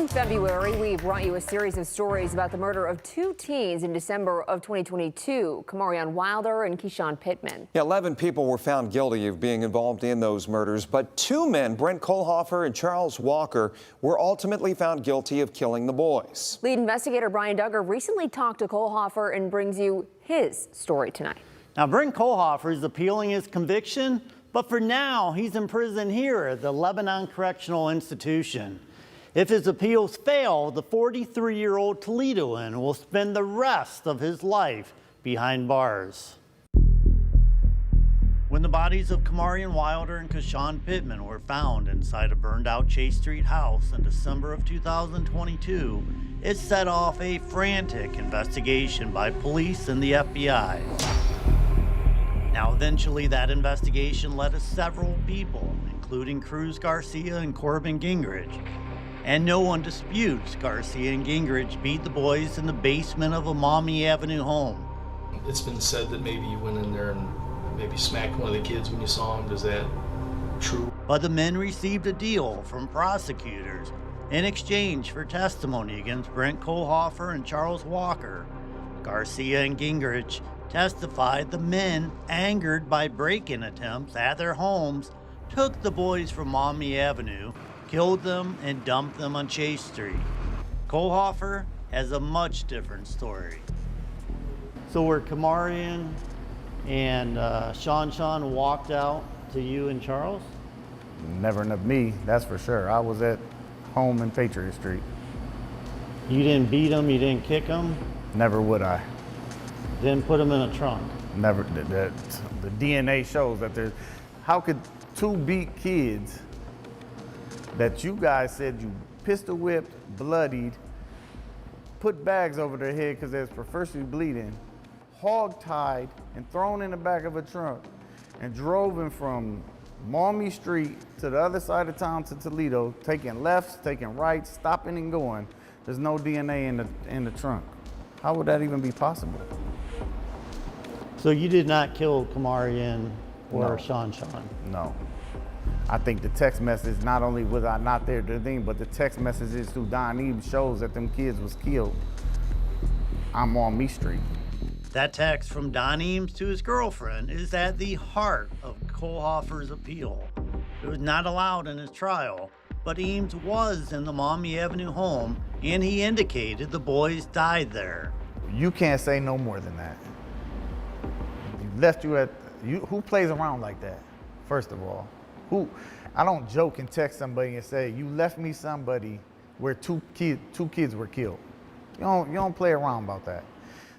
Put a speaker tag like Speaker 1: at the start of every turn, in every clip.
Speaker 1: In February, we brought you a series of stories about the murder of two teens in December of 2022, Kamarion Wilder and Keyshawn Pittman.
Speaker 2: 11 people were found guilty of being involved in those murders, but two men, Brent Kohlhofer and Charles Walker, were ultimately found guilty of killing the boys.
Speaker 1: Lead investigator Brian Duggar recently talked to Kohlhofer and brings you his story tonight.
Speaker 3: Now, Brent Kohlhofer is appealing his conviction, but for now, he's in prison here at the Lebanon Correctional Institution. If his appeals fail, the 43-year-old Toledoan will spend the rest of his life behind bars. When the bodies of Kamarion Wilder and Keyshawn Pittman were found inside a burned-out Chase Street house in December of 2022, it set off a frantic investigation by police and the FBI. Now, eventually, that investigation led to several people, including Cruz Garcia and Corbin Gingrich. And no one disputes Garcia and Gingrich beat the boys in the basement of a Maumee Avenue home.
Speaker 4: It's been said that maybe you went in there and maybe smacked one of the kids when you saw him. Is that true?
Speaker 3: But the men received a deal from prosecutors in exchange for testimony against Brent Kohlhofer and Charles Walker. Garcia and Gingrich testified the men, angered by break-in attempts at their homes, took the boys from Maumee Avenue, killed them, and dumped them on Chase Street. Kohlhofer has a much different story. So were Kamarion and Sean walked out to you and Charles?
Speaker 5: Never enough me, that's for sure. I was at home in Patriot Street.
Speaker 3: You didn't beat them, you didn't kick them?
Speaker 5: Never would I.
Speaker 3: Didn't put them in a trunk?
Speaker 5: Never. The DNA shows that there's, how could two beat kids that you guys said you pistol whipped, bloodied, put bags over their head because they're profusely bleeding, hog-tied and thrown in the back of a trunk and drove them from Maumee Street to the other side of town to Toledo, taking lefts, taking rights, stopping and going. There's no DNA in the trunk. How would that even be possible?
Speaker 3: So you did not kill Kamarion or
Speaker 5: No.
Speaker 3: Sean?
Speaker 5: No. I think the text message, not only was I not there to the thing, but the text messages through Don Eames shows that them kids was killed. I'm on Maumee Street.
Speaker 3: That text from Don Eames to his girlfriend is at the heart of Kohlhofer's appeal. It was not allowed in his trial, but Eames was in the Maumee Avenue home, and he indicated the boys died there.
Speaker 5: You can't say no more than that. Left you at, who plays around like that, first of all? Who? I don't joke and text somebody and say, you left me somebody where two kids were killed. You don't play around about that.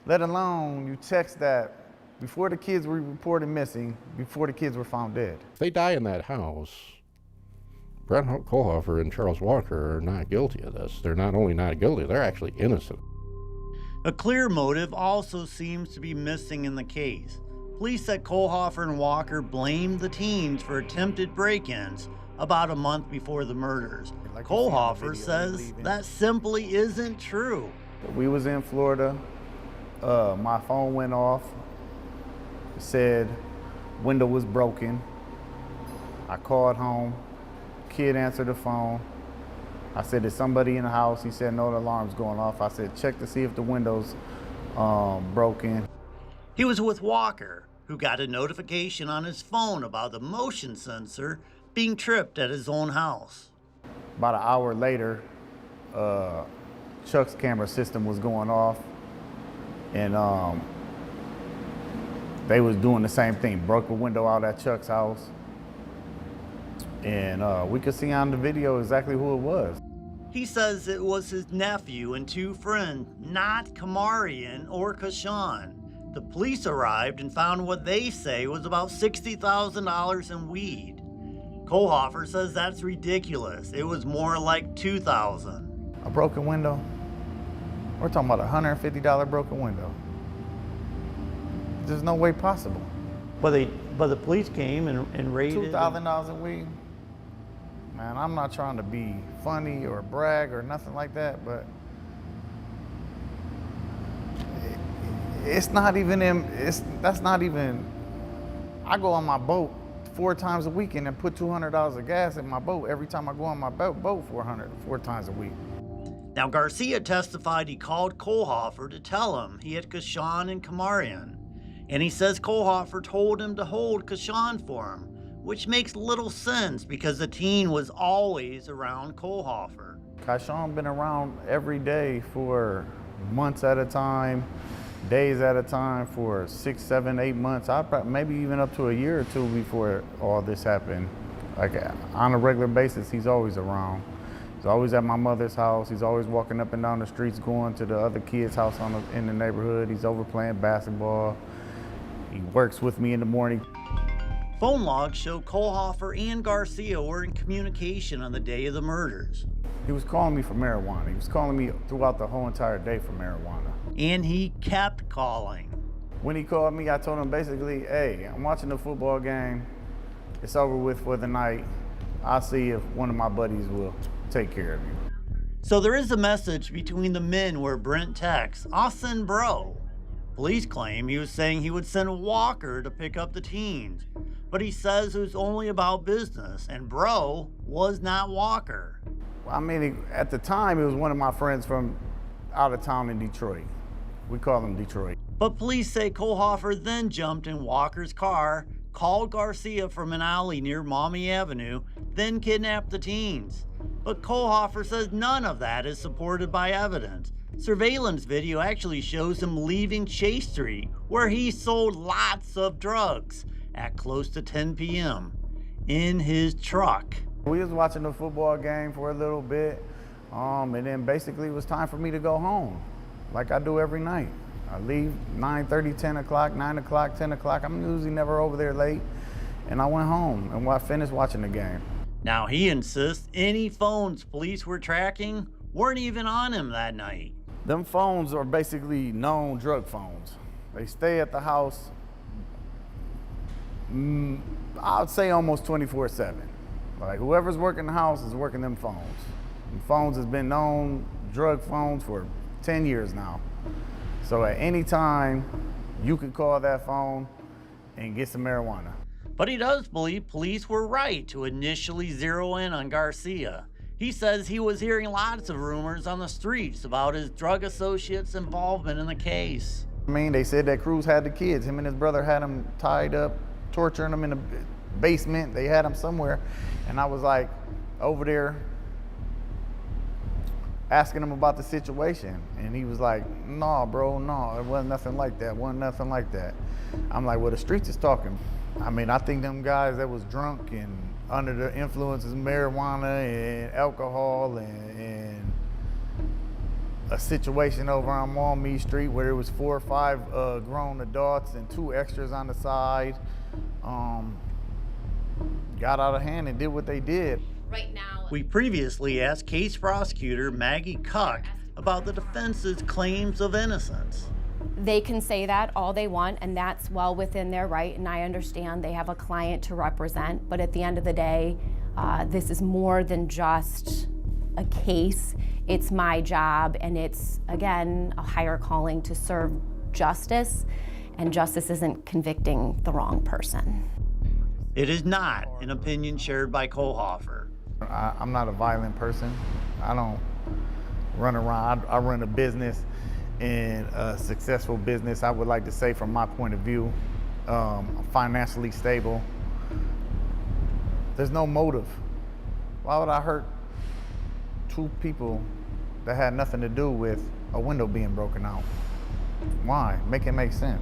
Speaker 5: Let alone you text that before the kids were reported missing, before the kids were found dead.
Speaker 6: If they die in that house, Brent Kohlhofer and Charles Walker are not guilty of this. They're not only not guilty, they're actually innocent.
Speaker 3: A clear motive also seems to be missing in the case. Police said Kohlhofer and Walker blamed the teens for attempted break-ins about a month before the murders.
Speaker 5: Like
Speaker 3: Kohlhofer says that simply isn't true.
Speaker 5: We was in Florida. My phone went off. It said window was broken. I called home. Kid answered the phone. I said, is somebody in the house? He said, no, the alarm's going off. I said, check to see if the window's broken.
Speaker 3: He was with Walker, who got a notification on his phone about the motion sensor being tripped at his own house.
Speaker 5: About an hour later, Chuck's camera system was going off, and they was doing the same thing, broke a window out at Chuck's house, and we could see on the video exactly who it was.
Speaker 3: He says it was his nephew and two friends, not Kamarion or Keyshawn. The police arrived and found what they say was about $60,000 in weed. Kohlhofer says that's ridiculous. It was more like $2,000.
Speaker 5: A broken window? We're talking about a $150 broken window. There's no way possible.
Speaker 3: But the police came and raided.
Speaker 5: $2,000 in weed? Man, I'm not trying to be funny or brag or nothing like that, but it's not even, that's not even, I go on my boat 4 times a week and put $200 of gas in my boat every time I go on my boat 4 times a week.
Speaker 3: Now, Garcia testified he called Kohlhofer to tell him he had Kashawn and Kamarian, and he says Kohlhofer told him to hold Kashawn for him, which makes little sense because the teen was always around Kohlhofer.
Speaker 5: Kashawn been around every day for months at a time, days at a time for 6, 7, 8 months. Maybe even up to a year or two before all this happened. Like on a regular basis, he's always around. He's always at my mother's house. He's always walking up and down the streets, going to the other kids' house in the neighborhood. He's over playing basketball. He works with me in the morning.
Speaker 3: Phone logs show Kohlhofer and Garcia were in communication on the day of the murders.
Speaker 5: He was calling me for marijuana. He was calling me throughout the whole entire day for marijuana.
Speaker 3: And he kept calling.
Speaker 5: When he called me, I told him basically, hey, I'm watching the football game. It's over with for the night. I'll see if one of my buddies will take care of you.
Speaker 3: So there is a message between the men where Brent texts, "I'll send bro." Police claim he was saying he would send Walker to pick up the teens, but he says it was only about business, and bro was not Walker.
Speaker 5: I mean, at the time, it was one of my friends from out of town in Detroit. We call him Detroit.
Speaker 3: But police say Kohlhofer then jumped in Walker's car, called Garcia from an alley near Maumee Avenue, then kidnapped the teens. But Kohlhofer says none of that is supported by evidence. Surveillance video actually shows him leaving Chase Street, where he sold lots of drugs, at close to 10 p.m. in his truck.
Speaker 5: We was watching the football game for a little bit, and then basically it was time for me to go home, like I do every night. I leave 9:30, 10 o'clock, 9 o'clock, 10 o'clock. I'm usually never over there late, and I went home and I finished watching the game.
Speaker 3: Now he insists any phones police were tracking weren't even on him that night.
Speaker 5: Them phones are basically known drug phones. They stay at the house, I'd say almost 24/7. Like whoever's working the house is working them phones. And phones has been known drug phones for 10 years now. So at any time, you could call that phone and get some marijuana.
Speaker 3: But he does believe police were right to initially zero in on Garcia. He says he was hearing lots of rumors on the streets about his drug associates' involvement in the case.
Speaker 5: I mean, they said that Cruz had the kids. Him and his brother had them tied up, torturing them in the basement. They had them somewhere. And I was like over there asking him about the situation. And he was like, no, bro, no, it wasn't nothing like that. Wasn't nothing like that. I'm like, well, the streets is talking. I mean, I think them guys that was drunk and under the influences of marijuana and alcohol and a situation over on Maumee Street where there was 4 or 5 grown adults and 2 extras on the side, got out of hand and did what they did.
Speaker 7: Right now,
Speaker 3: We previously asked case prosecutor Maggie Cuck about the defense's claims of innocence.
Speaker 7: they can say that all they want, and that's well within their right, and I understand they have a client to represent, but at the end of the day, this is more than just a case. It's my job, and it's, again, a higher calling to serve justice, and justice isn't convicting the wrong person.
Speaker 3: It is not an opinion shared by Kohlhofer.
Speaker 5: I'm not a violent person. I don't run around. I run a business, and a successful business, I would like to say from my point of view, financially stable. There's no motive. Why would I hurt 2 people that had nothing to do with a window being broken out? Why? Make it make sense.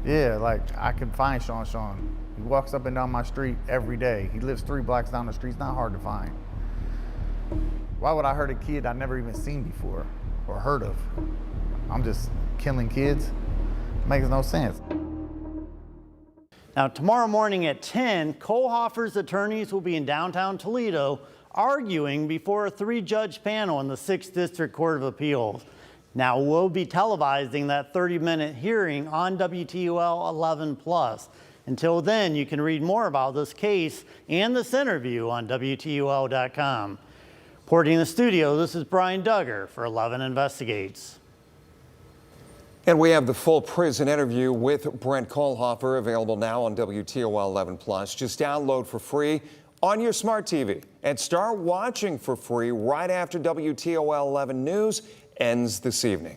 Speaker 5: Yeah, like I can find Sean. He walks up and down my street every day. He lives 3 blocks down the street. It's not hard to find. Why would I hurt a kid I never even seen before or heard of? I'm just killing kids? Makes no sense.
Speaker 3: Now, tomorrow morning at 10, Kohlhofer's attorneys will be in downtown Toledo arguing before a 3-judge panel in the 6th District Court of Appeals. Now, we'll be televising that 30-minute hearing on WTOL 11+. Until then, you can read more about this case and this interview on WTOL.com. Reporting in the studio, this is Brian Duggar for 11 Investigates.
Speaker 2: And we have the full prison interview with Brent Kohlhofer available now on WTOL 11+. Just download for free on your smart TV. And start watching for free right after WTOL 11 News ends this evening.